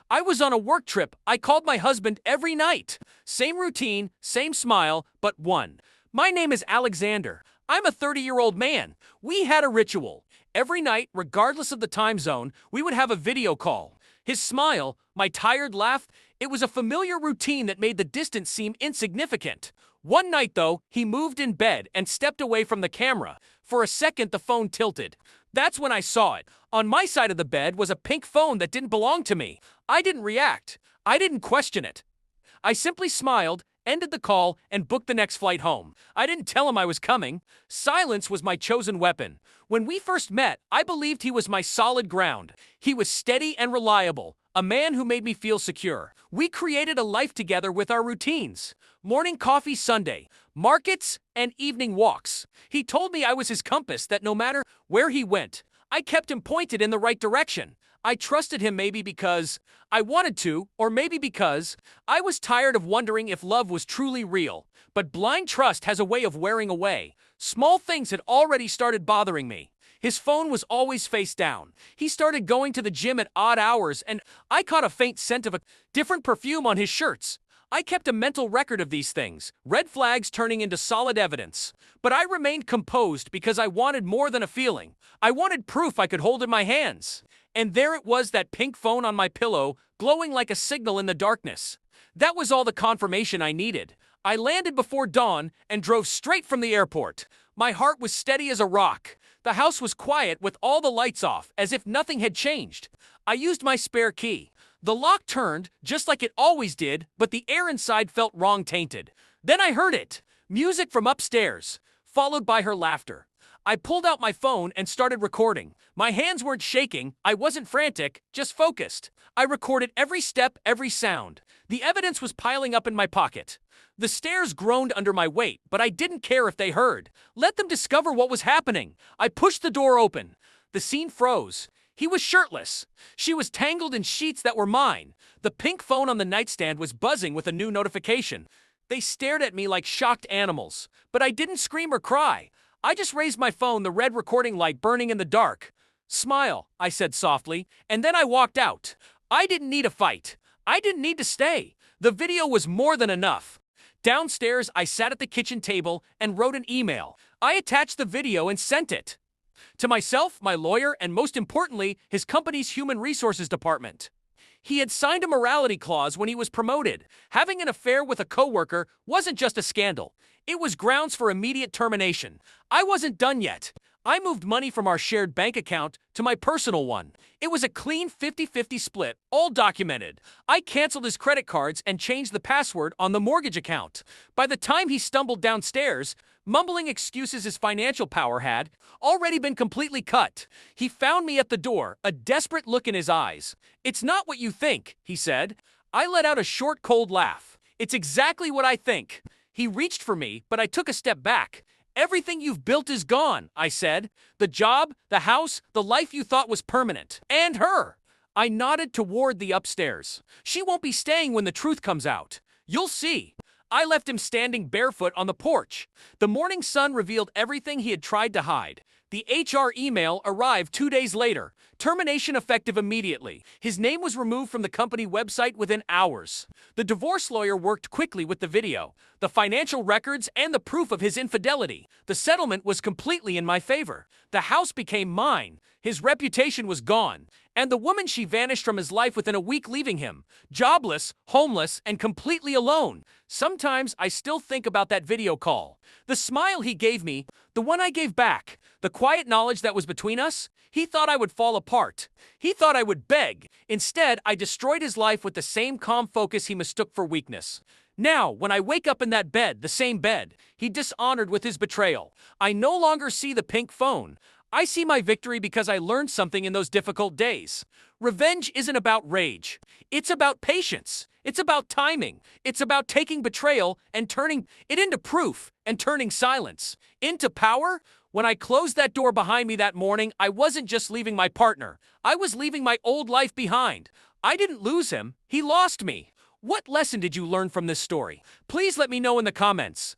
I was on a work trip. I called my husband every night. Same routine, same smile, but one. My name is Alexander. I'm a 30-year-old man. We had a ritual. Every night, regardless of the time zone, we would have a video call. His smile, my tired laugh, it was a familiar routine that made the distance seem insignificant. One night, though, he moved in bed and stepped away from the camera. For a second, the phone tilted. That's when I saw it. On my side of the bed was a pink phone that didn't belong to me. I didn't react. I didn't question it. I simply smiled, ended the call, and booked the next flight home. I didn't tell him I was coming. Silence was my chosen weapon. When we first met, I believed he was my solid ground. He was steady and reliable, a man who made me feel secure. We created a life together with our routines. Morning coffee Sunday, markets, and evening walks. He told me I was his compass, that no matter where he went, I kept him pointed in the right direction. I trusted him, maybe because I wanted to, or maybe because I was tired of wondering if love was truly real. But blind trust has a way of wearing away. Small things had already started bothering me. His phone was always face down. He started going to the gym at odd hours, and I caught a faint scent of a different perfume on his shirts. I kept a mental record of these things, red flags turning into solid evidence. But I remained composed because I wanted more than a feeling. I wanted proof I could hold in my hands. And there it was, that pink phone on my pillow, glowing like a signal in the darkness. That was all the confirmation I needed. I landed before dawn and drove straight from the airport. My heart was steady as a rock. The house was quiet with all the lights off, as if nothing had changed. I used my spare key. The lock turned, just like it always did, but the air inside felt wrong, tainted. Then I heard it. Music from upstairs, followed by her laughter. I pulled out my phone and started recording. My hands weren't shaking, I wasn't frantic, just focused. I recorded every step, every sound. The evidence was piling up in my pocket. The stairs groaned under my weight, but I didn't care if they heard. Let them discover what was happening. I pushed the door open. The scene froze. He was shirtless. She was tangled in sheets that were mine. The pink phone on the nightstand was buzzing with a new notification. They stared at me like shocked animals. But I didn't scream or cry. I just raised my phone, the red recording light burning in the dark. "Smile," I said softly, and then I walked out. I didn't need a fight. I didn't need to stay. The video was more than enough. Downstairs, I sat at the kitchen table and wrote an email. I attached the video and sent it to myself, my lawyer, and most importantly, his company's human resources department. He had signed a morality clause when he was promoted. Having an affair with a coworker wasn't just a scandal. It was grounds for immediate termination. I wasn't done yet. I moved money from our shared bank account to my personal one. It was a clean 50-50 split, all documented. I canceled his credit cards and changed the password on the mortgage account. By the time he stumbled downstairs, mumbling excuses his financial power had already been completely cut, he found me at the door, a desperate look in his eyes. "It's not what you think," he said. I let out a short, cold laugh. "It's exactly what I think." He reached for me, but I took a step back. "Everything you've built is gone," I said. "The job, the house, the life you thought was permanent. And her." I nodded toward the upstairs. "She won't be staying when the truth comes out. You'll see." I left him standing barefoot on the porch. The morning sun revealed everything he had tried to hide. The HR email arrived 2 days later. Termination effective immediately. His name was removed from the company website within hours. The divorce lawyer worked quickly with the video, the financial records, and the proof of his infidelity. The settlement was completely in my favor. The house became mine. His reputation was gone. And the woman, she vanished from his life within a week, leaving him jobless, homeless, and completely alone. Sometimes I still think about that video call. The smile he gave me, the one I gave back, the quiet knowledge that was between us. He thought I would fall apart. He thought I would beg. Instead, I destroyed his life with the same calm focus he mistook for weakness. Now, when I wake up in that bed, the same bed, he dishonored with his betrayal, I no longer see the pink phone. I see my victory because I learned something in those difficult days. Revenge isn't about rage. It's about patience. It's about timing. It's about taking betrayal and turning it into proof, and turning silence into power. When I closed that door behind me that morning, I wasn't just leaving my partner. I was leaving my old life behind. I didn't lose him. He lost me. What lesson did you learn from this story? Please let me know in the comments.